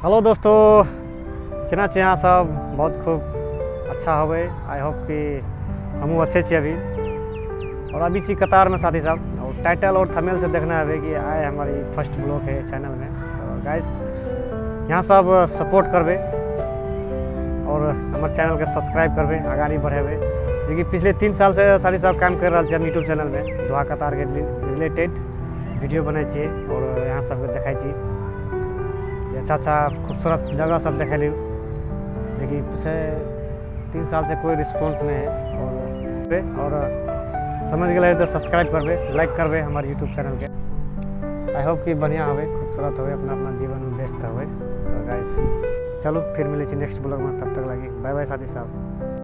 Hello दोस्तों, केना छी अहाँ सब? बहुत खूब अच्छा होवे। आई होप कि हमहूँ अच्छे छी अभी। और अभी छी कतार में साथी साहब, और टाइटल और थंबनेल से देखना है कि आए हमारी फर्स्ट ब्लॉग है चैनल में। तो गाइस यहाँ सब सपोर्ट करबे और हमारे चैनल के सब्सक्राइब करबे, आगाड़ी बढ़ेबे। जो कि पिछले 3 साल से साथी साहब काम कर रहा हम यूट्यूब चैनल में दोहा कतार के रिलेटेड वीडियो बना छिए और यहाँ सबके देखा छी अच्छा अच्छा खूबसूरत जगह सब देखे ली। लेकिन पिछले 3 साल से कोई रिस्पॉन्स नहीं है और समझ गए तो सब्सक्राइब करबे, लाइक करबे हमारे यूट्यूब चैनल के। आई होप कि बढ़िया होवे, खूबसूरत होवे, अपना अपना जीवन में व्यस्त होवे। तो गाइस चलो फिर मिले नेक्स्ट ब्लॉग में, तब तक लगी बाय बाय साथी साहब।